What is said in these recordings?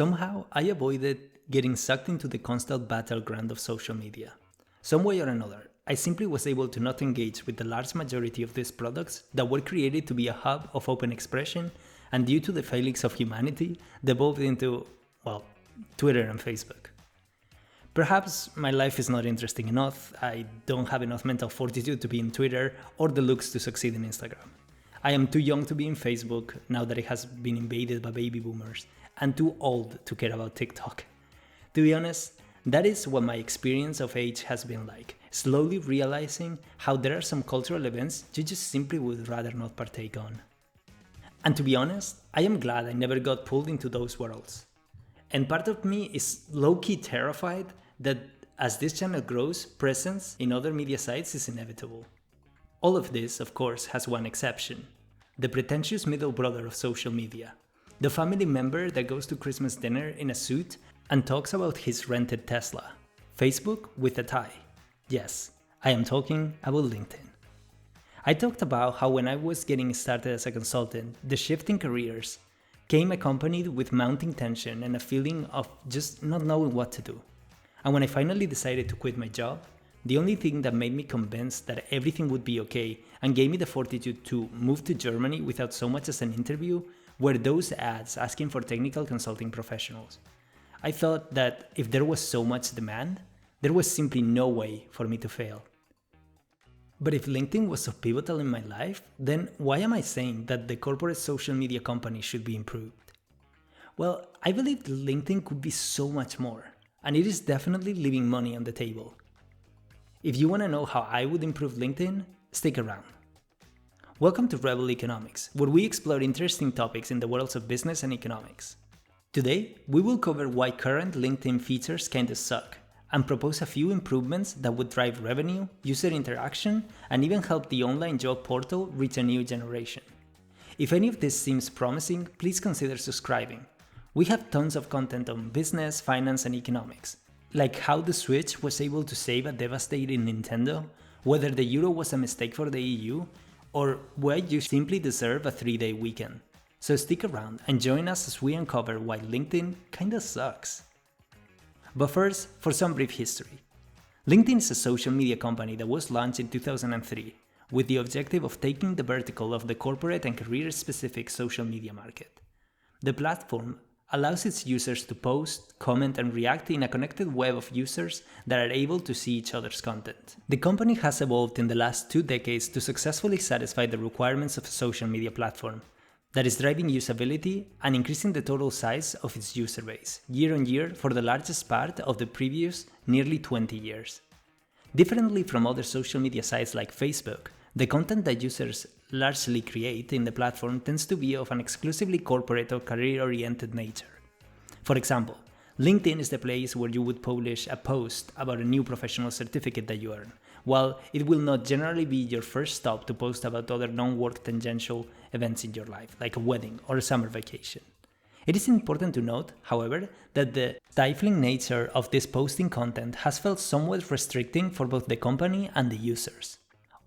Somehow, I avoided getting sucked into the constant battleground of social media. Some way or another, I simply was able to not engage with the large majority of these products that were created to be a hub of open expression and due to the failings of humanity, devolved into, Twitter and Facebook. Perhaps my life is not interesting enough, I don't have enough mental fortitude to be in Twitter or the looks to succeed in Instagram. I am too young to be in Facebook now that it has been invaded by baby boomers, and too old to care about TikTok. To be honest, that is what my experience of age has been like, slowly realizing how there are some cultural events you just simply would rather not partake on. And to be honest, I am glad I never got pulled into those worlds. And part of me is low-key terrified that as this channel grows, presence in other media sites is inevitable. All of this, of course, has one exception: the pretentious middle brother of social media. The family member that goes to Christmas dinner in a suit and talks about his rented Tesla. Facebook with a tie. Yes, I am talking about LinkedIn. I talked about how when I was getting started as a consultant, the shift in careers came accompanied with mounting tension and a feeling of just not knowing what to do. And when I finally decided to quit my job, the only thing that made me convinced that everything would be okay and gave me the fortitude to move to Germany without so much as an interview were those ads asking for technical consulting professionals. I thought that if there was so much demand, there was simply no way for me to fail. But if LinkedIn was so pivotal in my life, then why am I saying that the corporate social media company should be improved? Well, I believe that LinkedIn could be so much more, and it is definitely leaving money on the table. If you want to know how I would improve LinkedIn, stick around. Welcome to Rebel Economics, where we explore interesting topics in the worlds of business and economics. Today, we will cover why current LinkedIn features kinda suck, and propose a few improvements that would drive revenue, user interaction, and even help the online job portal reach a new generation. If any of this seems promising, please consider subscribing. We have tons of content on business, finance, and economics, like how the Switch was able to save a devastating Nintendo, whether the euro was a mistake for the EU, or why you simply deserve a 3-day weekend. So stick around and join us as we uncover why LinkedIn kinda sucks. But first, for some brief history. LinkedIn is a social media company that was launched in 2003 with the objective of taking the vertical of the corporate and career-specific social media market. The platform allows its users to post, comment, and react in a connected web of users that are able to see each other's content. The company has evolved in the last 2 decades to successfully satisfy the requirements of a social media platform that is driving usability and increasing the total size of its user base year on year for the largest part of the previous nearly 20 years. Differently from other social media sites like Facebook, the content that users largely create in the platform tends to be of an exclusively corporate or career-oriented nature. For example, LinkedIn is the place where you would publish a post about a new professional certificate that you earn, while it will not generally be your first stop to post about other non-work tangential events in your life, like a wedding or a summer vacation. It is important to note, however, that the stifling nature of this posting content has felt somewhat restricting for both the company and the users.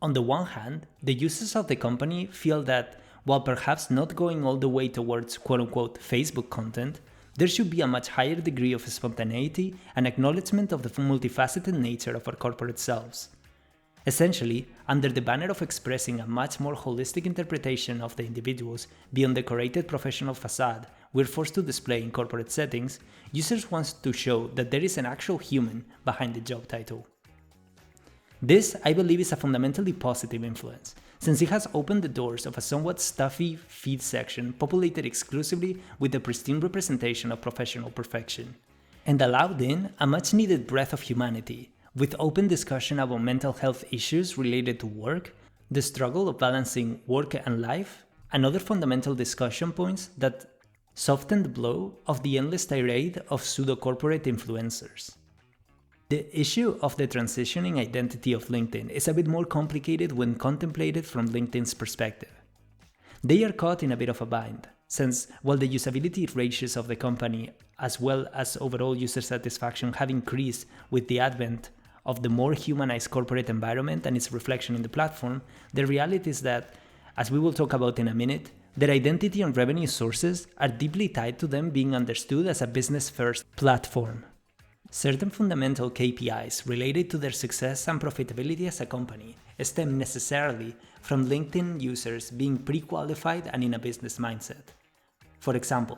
On the one hand, the users of the company feel that, while perhaps not going all the way towards quote-unquote Facebook content, there should be a much higher degree of spontaneity and acknowledgement of the multifaceted nature of our corporate selves. Essentially, under the banner of expressing a much more holistic interpretation of the individuals beyond the curated professional facade we're forced to display in corporate settings, users want to show that there is an actual human behind the job title. This, I believe, is a fundamentally positive influence, since it has opened the doors of a somewhat stuffy feed section populated exclusively with the pristine representation of professional perfection, and allowed in a much-needed breath of humanity, with open discussion about mental health issues related to work, the struggle of balancing work and life, and other fundamental discussion points that soften the blow of the endless tirade of pseudo-corporate influencers. The issue of the transitioning identity of LinkedIn is a bit more complicated when contemplated from LinkedIn's perspective. They are caught in a bit of a bind, since while the usability ratios of the company as well as overall user satisfaction have increased with the advent of the more humanized corporate environment and its reflection in the platform, the reality is that, as we will talk about in a minute, Their identity and revenue sources are deeply tied to them being understood as a business-first platform. Certain fundamental KPIs related to their success and profitability as a company stem necessarily from LinkedIn users being pre-qualified and in a business mindset. For example,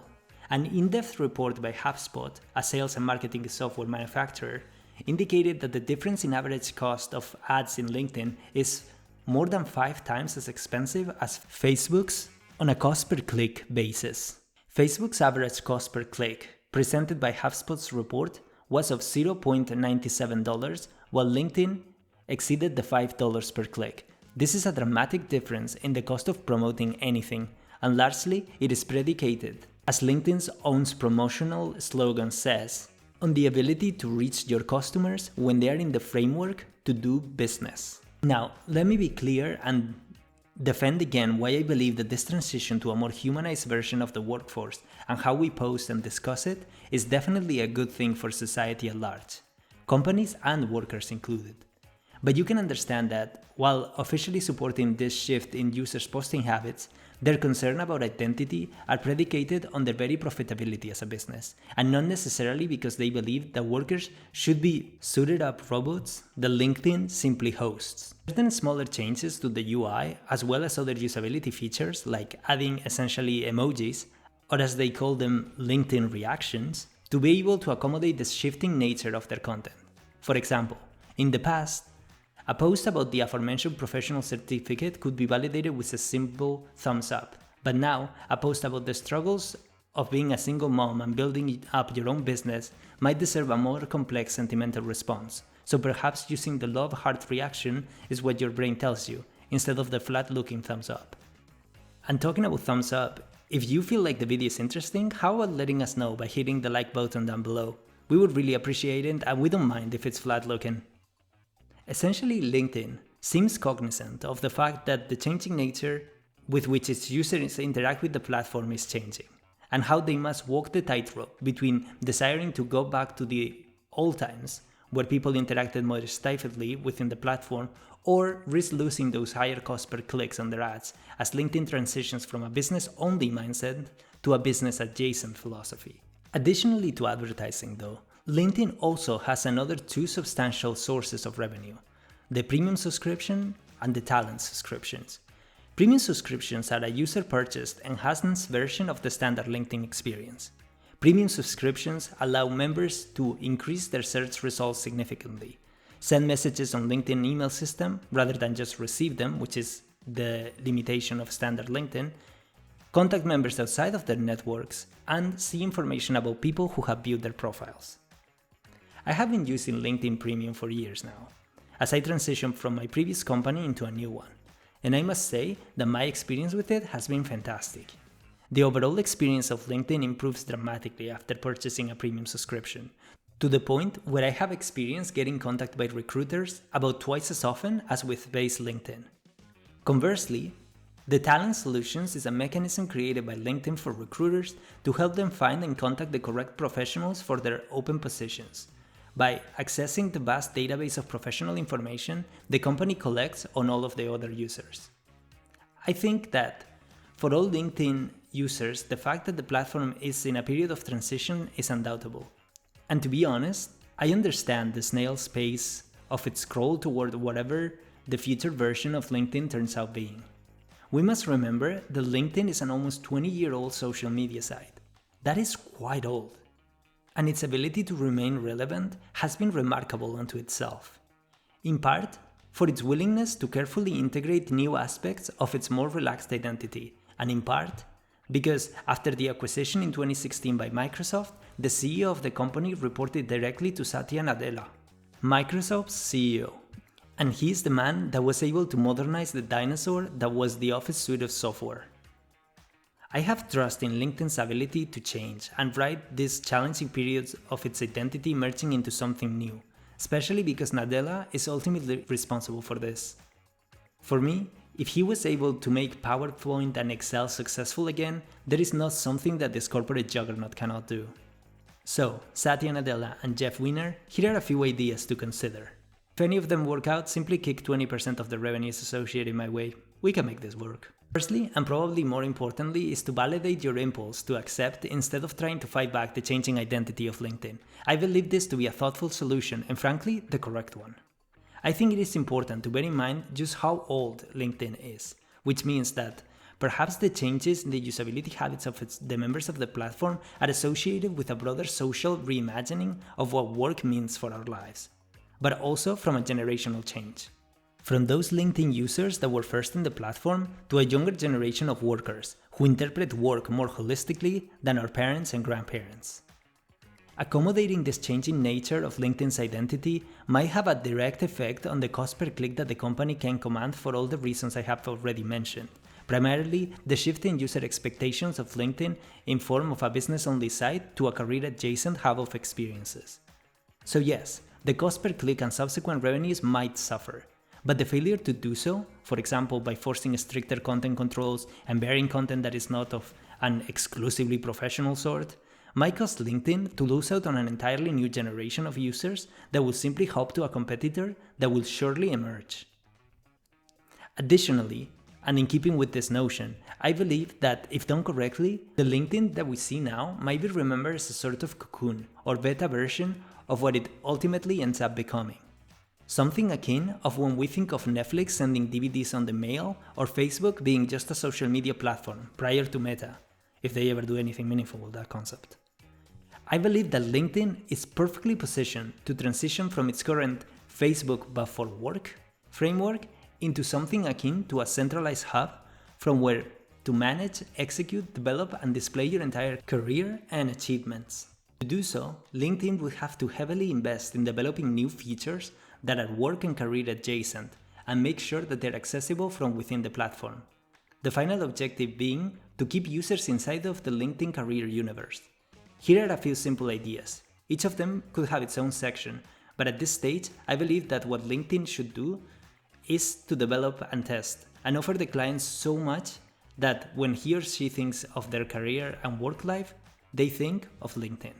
an in-depth report by HubSpot, a sales and marketing software manufacturer, indicated that the difference in average cost of ads in LinkedIn is more than 5 times as expensive as Facebook's on a cost per click basis. Facebook's average cost per click, presented by HubSpot's report, was of $0.97, while LinkedIn exceeded the $5 per click. This is a dramatic difference in the cost of promoting anything, and largely it is predicated, as LinkedIn's own promotional slogan says, on the ability to reach your customers when they are in the framework to do business. Now, let me be clear and defend again why I believe that this transition to a more humanized version of the workforce and how we post and discuss it is definitely a good thing for society at large, companies and workers included. But you can understand that, while officially supporting this shift in users' posting habits, their concern about identity are predicated on their very profitability as a business, and not necessarily because they believe that workers should be suited up robots that LinkedIn simply hosts. Certain smaller changes to the UI, as well as other usability features like adding essentially emojis, or as they call them, LinkedIn reactions, to be able to accommodate the shifting nature of their content. For example, in the past, a post about the aforementioned professional certificate could be validated with a simple thumbs up, but now a post about the struggles of being a single mom and building up your own business might deserve a more complex sentimental response. So perhaps using the love heart reaction is what your brain tells you, instead of the flat-looking thumbs up. And talking about thumbs up, if you feel like the video is interesting, how about letting us know by hitting the like button down below? We would really appreciate it, and we don't mind if it's flat-looking. Essentially, LinkedIn seems cognizant of the fact that the changing nature with which its users interact with the platform is changing, and how they must walk the tightrope between desiring to go back to the old times, where people interacted more stifledly within the platform, or risk losing those higher costs per clicks on their ads as LinkedIn transitions from a business-only mindset to a business-adjacent philosophy. Additionally to advertising though, LinkedIn also has another 2 substantial sources of revenue: the premium subscription and the talent subscriptions. Premium subscriptions are a user-purchased, enhanced version of the standard LinkedIn experience. Premium subscriptions allow members to increase their search results significantly, send messages on LinkedIn email system rather than just receive them, which is the limitation of standard LinkedIn, contact members outside of their networks, and see information about people who have viewed their profiles. I have been using LinkedIn Premium for years now, as I transitioned from my previous company into a new one, and I must say that my experience with it has been fantastic. The overall experience of LinkedIn improves dramatically after purchasing a premium subscription, to the point where I have experienced getting contacted by recruiters about twice as often as with base LinkedIn. Conversely, the Talent Solutions is a mechanism created by LinkedIn for recruiters to help them find and contact the correct professionals for their open positions, by accessing the vast database of professional information the company collects on all of the other users. I think that for all LinkedIn users, the fact that the platform is in a period of transition is undoubtable. And to be honest, I understand the snail's pace of its scroll toward whatever the future version of LinkedIn turns out being. We must remember that LinkedIn is an almost 20-year-old social media site. That is quite old. And its ability to remain relevant has been remarkable unto itself. In part, for its willingness to carefully integrate new aspects of its more relaxed identity, and in part, because after the acquisition in 2016 by Microsoft, the CEO of the company reported directly to Satya Nadella, Microsoft's CEO. And he's the man that was able to modernize the dinosaur that was the Office suite of software. I have trust in LinkedIn's ability to change and ride these challenging periods of its identity merging into something new, especially because Nadella is ultimately responsible for this. For me, if he was able to make PowerPoint and Excel successful again, there is not something that this corporate juggernaut cannot do. So, Satya Nadella and Jeff Weiner, here are a few ideas to consider. If any of them work out, simply kick 20% of the revenues associated my way. We can make this work. Firstly, and probably more importantly, is to validate your impulse to accept instead of trying to fight back the changing identity of LinkedIn. I believe this to be a thoughtful solution and frankly, the correct one. I think it is important to bear in mind just how old LinkedIn is, which means that perhaps the changes in the usability habits of the members of the platform are associated with a broader social reimagining of what work means for our lives, but also from a generational change. From those LinkedIn users that were first in the platform to a younger generation of workers who interpret work more holistically than our parents and grandparents. Accommodating this changing nature of LinkedIn's identity might have a direct effect on the cost per click that the company can command for all the reasons I have already mentioned. Primarily, the shift in user expectations of LinkedIn in form of a business-only site to a career-adjacent hub of experiences. So yes, the cost per click and subsequent revenues might suffer, but the failure to do so, for example by forcing stricter content controls and bearing content that is not of an exclusively professional sort, might cause LinkedIn to lose out on an entirely new generation of users that will simply hop to a competitor that will surely emerge. Additionally, and in keeping with this notion, I believe that if done correctly, the LinkedIn that we see now might be remembered as a sort of cocoon or beta version of what it ultimately ends up becoming. Something akin of when we think of Netflix sending DVDs on the mail or Facebook being just a social media platform prior to Meta, if they ever do anything meaningful with that concept. I believe that LinkedIn is perfectly positioned to transition from its current Facebook but for work framework into something akin to a centralized hub from where to manage, execute, develop, and display your entire career and achievements. To do so, LinkedIn would have to heavily invest in developing new features that are work and career adjacent and make sure that they're accessible from within the platform. The final objective being to keep users inside of the LinkedIn career universe. Here are a few simple ideas. Each of them could have its own section, but at this stage, I believe that what LinkedIn should do is to develop and test and offer the clients so much that when he or she thinks of their career and work life, they think of LinkedIn.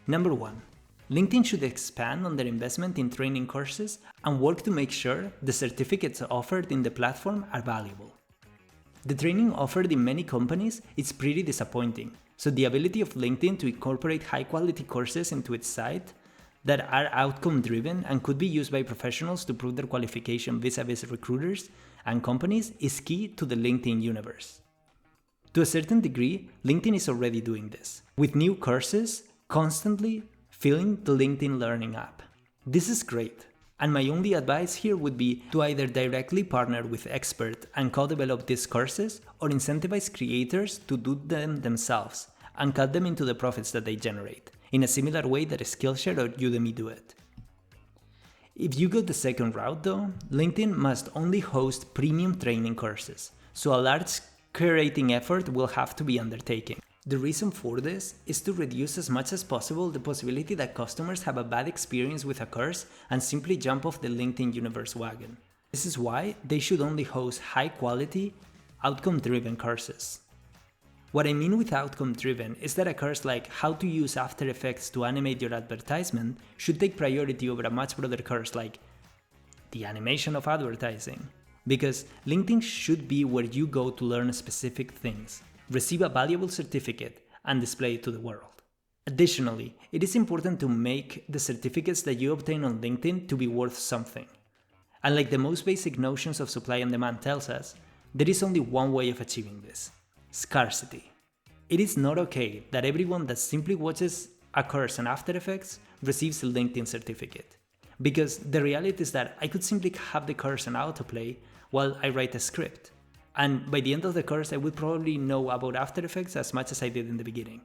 Number 1. LinkedIn should expand on their investment in training courses and work to make sure the certificates offered in the platform are valuable. The training offered in many companies is pretty disappointing, so the ability of LinkedIn to incorporate high-quality courses into its site that are outcome-driven and could be used by professionals to prove their qualification vis-a-vis recruiters and companies is key to the LinkedIn universe. To a certain degree, LinkedIn is already doing this, with new courses constantly filling the LinkedIn Learning app. This is great, and my only advice here would be to either directly partner with experts and co-develop these courses or incentivize creators to do them themselves and cut them into the profits that they generate, in a similar way that Skillshare or Udemy do it. If you go the second route though, LinkedIn must only host premium training courses, so a large curating effort will have to be undertaken. The reason for this is to reduce as much as possible the possibility that customers have a bad experience with a course and simply jump off the LinkedIn universe wagon. This is why they should only host high-quality, outcome-driven courses. What I mean with outcome-driven is that a course like How to Use After Effects to Animate Your Advertisement should take priority over a much broader course like The Animation of Advertising, because LinkedIn should be where you go to learn specific things, receive a valuable certificate, and display it to the world. Additionally, it is important to make the certificates that you obtain on LinkedIn to be worth something. And like the most basic notions of supply and demand tells us, there is only one way of achieving this: scarcity. It is not okay that everyone that simply watches a course on After Effects receives a LinkedIn certificate. Because the reality is that I could simply have the course on autoplay while I write a script. And by the end of the course, I would probably know about After Effects as much as I did in the beginning.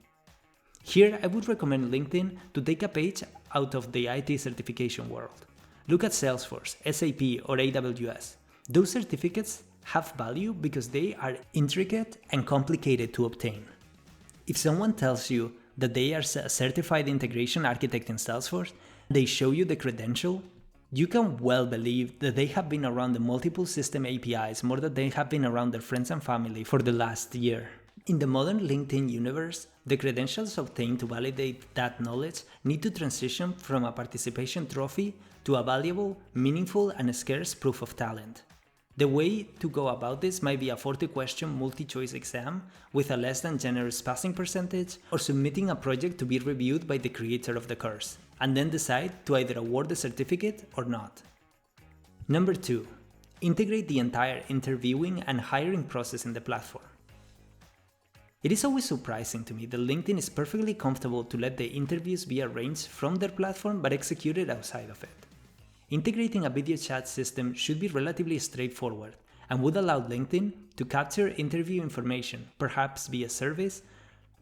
Here, I would recommend LinkedIn to take a page out of the IT certification world. Look at Salesforce, SAP, or AWS. Those certificates have value because they are intricate and complicated to obtain. If someone tells you that they are a certified integration architect in Salesforce, they show you the credential, you can well believe that they have been around the multiple system APIs more than they have been around their friends and family for the last year. In the modern LinkedIn universe, the credentials obtained to validate that knowledge need to transition from a participation trophy to a valuable, meaningful, and scarce proof of talent. The way to go about this might be a 40-question multi-choice exam with a less than generous passing percentage, or submitting a project to be reviewed by the creator of the course, and then decide to either award the certificate or not. Number 2. Integrate the entire interviewing and hiring process in the platform. It is always surprising to me that LinkedIn is perfectly comfortable to let the interviews be arranged from their platform but executed outside of it. Integrating a video chat system should be relatively straightforward and would allow LinkedIn to capture interview information, perhaps via service,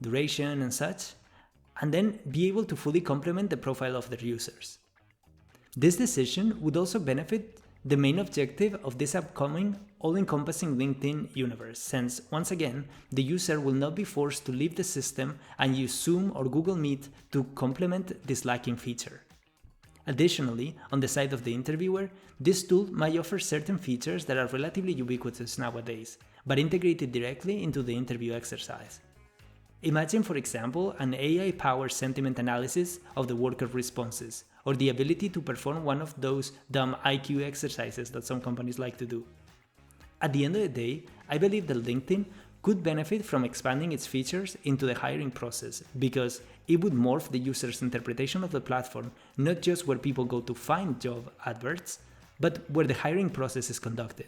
duration and such, and then be able to fully complement the profile of their users. This decision would also benefit the main objective of this upcoming all-encompassing LinkedIn universe, since, once again, the user will not be forced to leave the system and use Zoom or Google Meet to complement this lacking feature. Additionally, on the side of the interviewer, this tool might offer certain features that are relatively ubiquitous nowadays, but integrated directly into the interview exercise. Imagine, for example, an AI-powered sentiment analysis of the worker responses, or the ability to perform one of those dumb IQ exercises that some companies like to do. At the end of the day, I believe that LinkedIn could benefit from expanding its features into the hiring process, because it would morph the user's interpretation of the platform, not just where people go to find job adverts, but where the hiring process is conducted.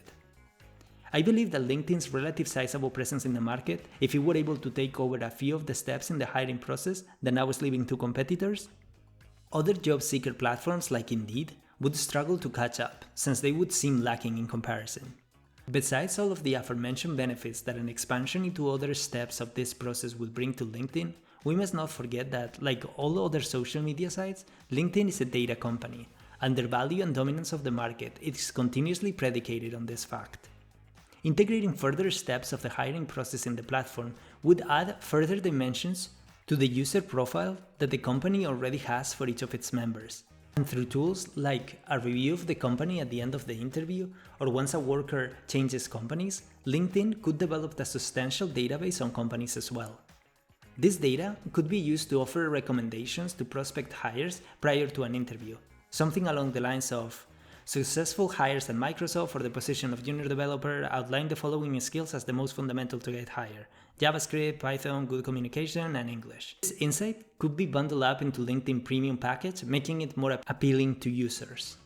I believe that LinkedIn's relative sizable presence in the market, if it were able to take over a few of the steps in the hiring process that now is leaving to competitors, other job seeker platforms like Indeed would struggle to catch up, since they would seem lacking in comparison. Besides all of the aforementioned benefits that an expansion into other steps of this process would bring to LinkedIn, we must not forget that, like all other social media sites, LinkedIn is a data company, and their value and dominance of the market is continuously predicated on this fact. Integrating further steps of the hiring process in the platform would add further dimensions to the user profile that the company already has for each of its members. And through tools like a review of the company at the end of the interview, or once a worker changes companies, LinkedIn could develop a substantial database on companies as well. This data could be used to offer recommendations to prospect hires prior to an interview, something along the lines of: successful hires at Microsoft for the position of junior developer outline the following skills as the most fundamental to get hired: JavaScript, Python, good communication, and English. This insight could be bundled up into LinkedIn Premium package, making it more appealing to users.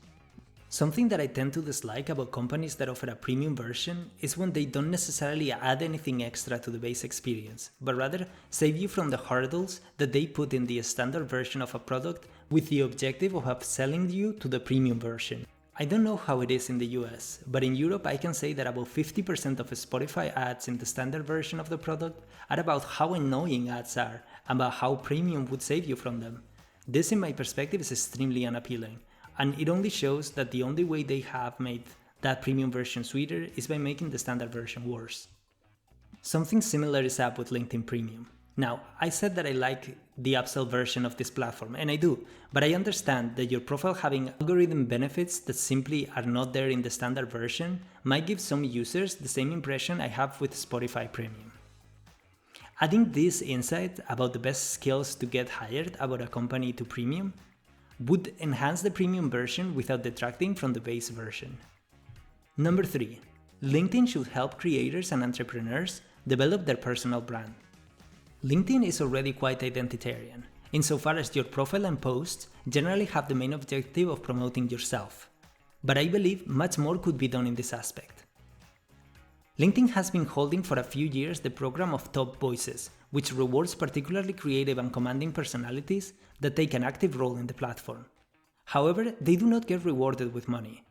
Something that I tend to dislike about companies that offer a premium version is when they don't necessarily add anything extra to the base experience, but rather save you from the hurdles that they put in the standard version of a product with the objective of upselling you to the premium version. I don't know how it is in the US, but in Europe I can say that about 50% of Spotify ads in the standard version of the product are about how annoying ads are and about how premium would save you from them. This, in my perspective, is extremely unappealing, and it only shows that the only way they have made that premium version sweeter is by making the standard version worse. Something similar is up with LinkedIn Premium. Now, I said that I like the upsell version of this platform, and I do, but I understand that your profile having algorithm benefits that simply are not there in the standard version might give some users the same impression I have with Spotify Premium. Adding this insight about the best skills to get hired about a company to Premium would enhance the Premium version without detracting from the base version. Number 3. LinkedIn should help creators and entrepreneurs develop their personal brand. LinkedIn is already quite identitarian, insofar as your profile and posts generally have the main objective of promoting yourself. But I believe much more could be done in this aspect. LinkedIn has been holding for a few years the program of Top Voices, which rewards particularly creative and commanding personalities that take an active role in the platform. However, they do not get rewarded with money.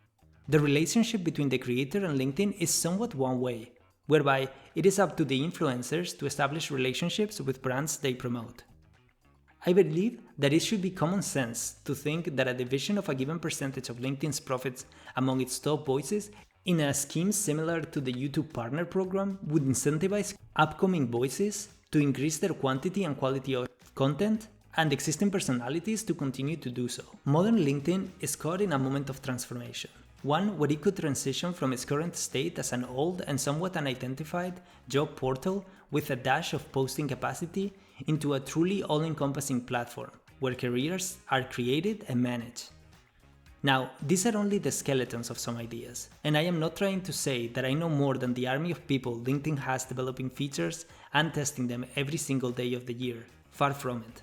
The relationship between the creator and LinkedIn is somewhat one-way, whereby it is up to the influencers to establish relationships with brands they promote. I believe that it should be common sense to think that a division of a given percentage of LinkedIn's profits among its top voices in a scheme similar to the YouTube Partner Program would incentivize upcoming voices to increase their quantity and quality of content, and existing personalities to continue to do so. Modern LinkedIn is caught in a moment of transformation, one where it could transition from its current state as an old and somewhat unidentified job portal with a dash of posting capacity into a truly all-encompassing platform where careers are created and managed. Now, these are only the skeletons of some ideas, and I am not trying to say that I know more than the army of people LinkedIn has developing features and testing them every single day of the year. Far from it.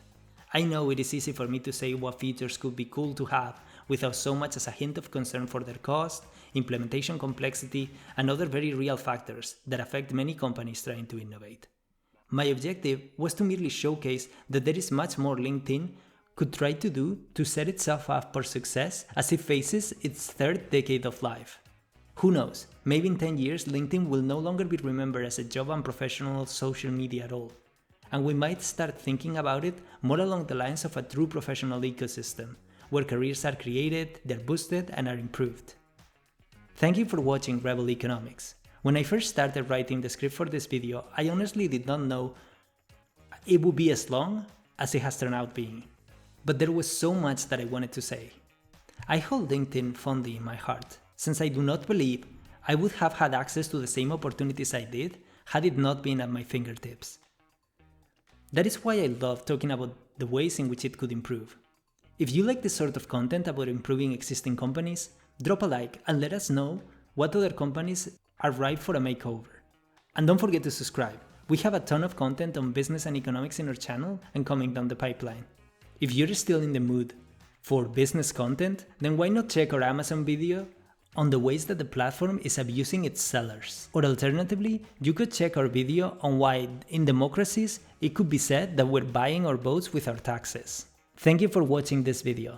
I know it is easy for me to say what features could be cool to have without so much as a hint of concern for their cost, implementation complexity, and other very real factors that affect many companies trying to innovate. My objective was to merely showcase that there is much more LinkedIn could try to do to set itself up for success as it faces its third decade of life. Who knows, maybe in 10 years LinkedIn will no longer be remembered as a job and professional social media at all, and we might start thinking about it more along the lines of a true professional ecosystem, where careers are created, they're boosted, and are improved. Thank you for watching Rebel Economics. When I first started writing the script for this video, I honestly did not know it would be as long as it has turned out being. But there was so much that I wanted to say. I hold LinkedIn fondly in my heart, since I do not believe I would have had access to the same opportunities I did had it not been at my fingertips. That is why I love talking about the ways in which it could improve. If you like this sort of content about improving existing companies, drop a like and let us know what other companies are ripe for a makeover. And don't forget to subscribe. We have a ton of content on business and economics in our channel and coming down the pipeline. If you're still in the mood for business content, then why not check our Amazon video on the ways that the platform is abusing its sellers? Or alternatively, you could check our video on why in democracies it could be said that we're buying our votes with our taxes. Thank you for watching this video.